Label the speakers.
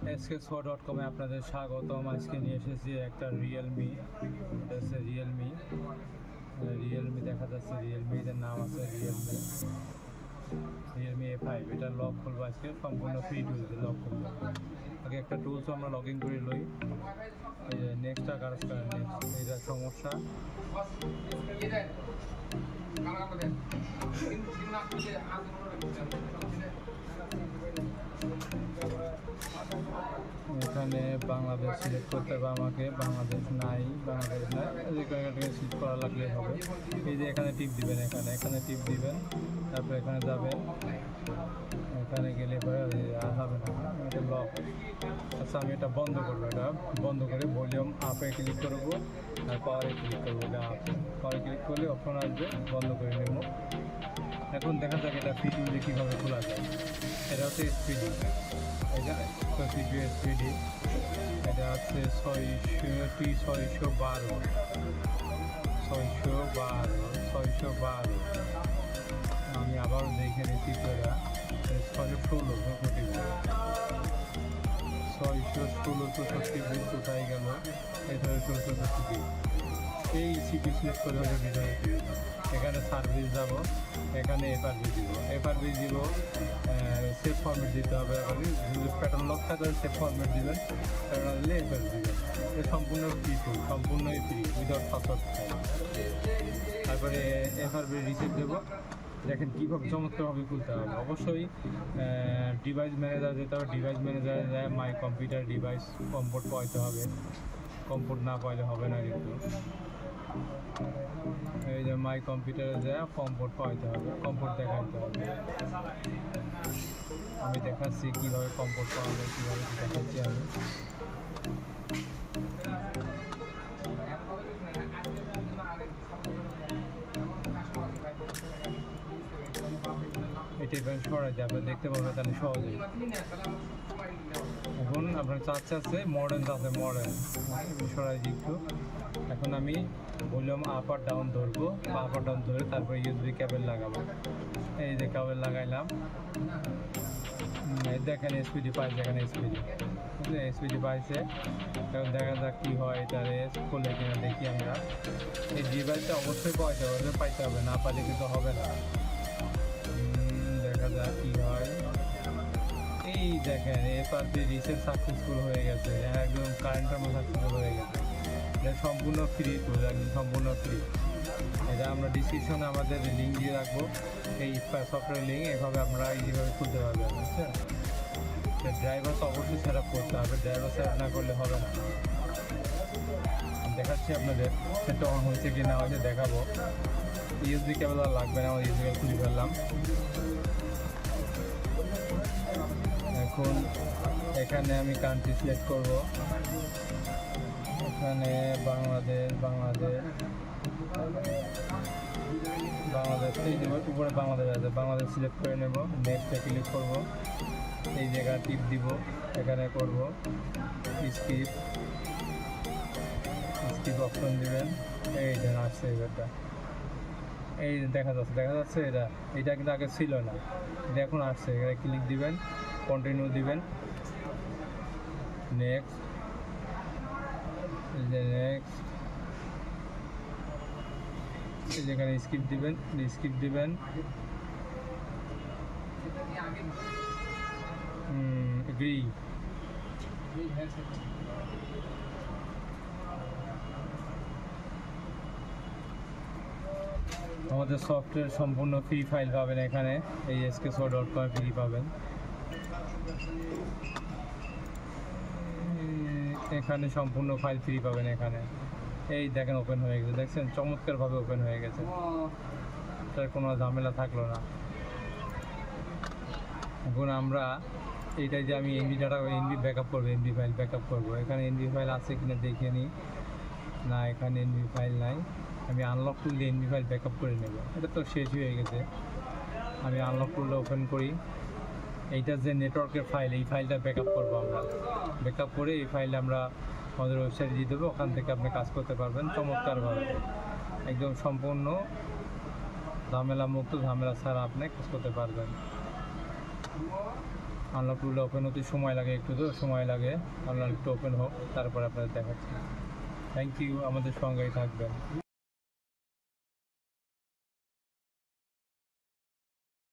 Speaker 1: SK4.com আপনাদের স্বাগতম। আজকে নিয়ে এসেছি একটা রিয়েলমি, এটা হচ্ছে রিয়েলমি দেখা যাচ্ছে, রিয়েলমির নাম আছে রিয়েলমি A5। এটা লক খুলবো আজকে, সম্পূর্ণ ফ্রি টুলস লক খুলবো। আগে একটা টুলস আমরা লগ ইন করে লই। এই যে নেক্সট কাজ করেন, নেক্সট এইটা সমস্যা। এখানে বাংলাদেশ সিলেক্ট করতে হবে আমাকে, বাংলাদেশ নাই যে কোনো সিলেক্ট করা লাগলে হবে। এই যে এখানে টিপ দিবেন, এখানে টিপ দিবেন, তারপর এখানে যাবেন, এখানে গেলে পরে আর হবে না, এটা লক। আচ্ছা আমি এটা বন্ধ করবো, এটা বন্ধ করে ভলিউম আপে ক্লিক করবো আর পাওয়ারে ক্লিক করবো। এটা আপ পাওয়ারে ক্লিক করলে অপশন আসবে, বন্ধ করে নেব। এখন দেখা যাক এটা ফিটিংয়ে কীভাবে খোলা যায়। এটা হচ্ছে স্পিডি, এটা CPU স্পিডি, এটা হচ্ছে 612। আমি আবার দেখে নিচ্ছি, এটা 616 কোথায় গেল, এটা 664। এই সিপি সিলেক্ট করে হলে ভিতরে এখানে সার্ভিস যাব, এখানে এফআরবি দিব, সেফ ফরম্যাট দিতে হবে। যদি প্যাটার্ন লক থাকে সেফ ফরম্যাট দিবেন, প্যাটার্ন দিলে এফআরবি দিবেন। এটা সম্পূর্ণ সম্পূর্ণই ফ্রি, উইদাউট পাসওয়ার্ড। তারপরে এফআরবি রিসিভ দেবো। দেখেন কীভাবে চমৎকারভাবে খুলতে হবে। অবশ্যই ডিভাইস ম্যানেজার যেতে হবে, ডিভাইস ম্যানেজারে যায় মাই কম্পিউটার ডিভাইস কম্পোর্ট পাইতে হবে, কম্পোর্ট না পাইলে হবে না কিন্তু। এই যে মাই কম্পিউটারে যায় কম্পোর্ট পাইতে হবে, কম্পোর্ট দেখাইতে হবে। আমি দেখাচ্ছি কীভাবে কম্পোর্ট পাওয়া যায়, কীভাবে দেখাচ্ছি আমি। এটা ইভেন্ট সরাই দিয়ে আপনারা দেখতে পাবেন, তাহলে সহজেই। এখন আপনার চাচ্ছে আছে মডার্ন সরাই দিই একটু। এখন আমি ভলিউম আপ আর ডাউন ধরবো, বা আপ আর ডাউন ধরে তারপরে ইউএসবি কেবল লাগাবো। এই যে কেবল লাগাইলাম, দেখেন এসপিডি পাইছে, এখানে এসপিডি পাইছে। এখন দেখা যাক কী হয়, এটারে খুলে কিনা দেখি আমরা। এই ডিভাইসটা অবশ্যই পাইতে হবে, না পাইলে কিন্তু হবে না। দেখা যাক কী হয়। এই দেখেন এফআরবি রিসেট সাকসেসফুল হয়ে গেছে, একদম কারেন্টের মতো সাকসেসফুল হয়ে গেছে। এটা সম্পূর্ণ ফ্রি টুল, একদম সম্পূর্ণ ফ্রি। এটা আমরা ডিসক্রিপশনে আমাদের লিঙ্ক দিয়ে রাখবো, এই সফটওয়্যার লিঙ্ক। এভাবে আমরা ইজিভাবে খুলতে পারবেন, বুঝছেন। ড্রাইভার তো অবশ্যই সেট আপ করতে হবে, ড্রাইভার সেট না করলে হবে না। দেখাচ্ছি আপনাদের সেটা অন হয়েছে কি না হয়েছে দেখাবো। ইউএসবি কেবল আর লাগবে না, আমার ইউএসবি কেবল খুলে ফেললাম। এখন এখানে আমি কান্ট্রি সিলেক্ট করব, এখানে বাংলাদেশ উপরে বাংলাদেশ আছে, বাংলাদেশ সিলেক্ট করে নেব। নেক্সটে ক্লিক করব, এই জায়গায় টিপ দিব, এখানে করব স্কিপ অপশন দিবেন। এই দেন আসছে এবারটা, এই দেখা যাচ্ছে এটা কিন্তু আগে ছিল না, এটা এখন আসছে। এখানে ক্লিক দিবেন, কন্টিনিউ দিবেন, নেক্সট যেখানে স্কিপ দিবেন এগ্রি। আমাদের সফটওয়্যার সম্পূর্ণ ফ্রি ফাইল পাবেন এখানে, এই SK4.com ফ্রি পাবেন। এখানে সম্পূর্ণ ফাইল ফ্রি পাবেন এখানে। এই দেখেন ওপেন হয়ে গেছে, দেখছেন চমৎকারভাবে ওপেন হয়ে গেছে, তার কোনো ঝামেলা থাকলো না। এখন আমরা এইটাই যে আমি এমবি ব্যাকআপ করবো, এমবি ফাইল ব্যাকআপ করবো। এখানে এমবি ফাইল আছে কিনা দেখে নিই, না এখানে এমবি ফাইল নাই। আমি আনলক করলে এমবি ফাইল ব্যাকআপ করে নেব, এটা তো শেষ হয়ে গেছে। আমি আনলক করলে ওপেন করি, এইটা যে নেটওয়ার্কের ফাইল, এই ফাইলটা ব্যাকআপ করবো আমরা। ব্যাকআপ করে এই ফাইলটা আমরা আমাদের ওয়েবসাইটে দিয়ে দেবো, ওখান থেকে আপনি কাজ করতে পারবেন চমৎকারভাবে, একদম সম্পূর্ণ ঝামেলা মুক্ত, ঝামেলা ছাড়া আপনি কাজ করতে পারবেন। আনলক ওপেন হতে সময় লাগে, একটু তো সময় লাগে। আনলক একটু ওপেন হোক, তারপর আপনাদের দেখাচ্ছি। থ্যাংক ইউ, আমাদের সঙ্গেই থাকবেন।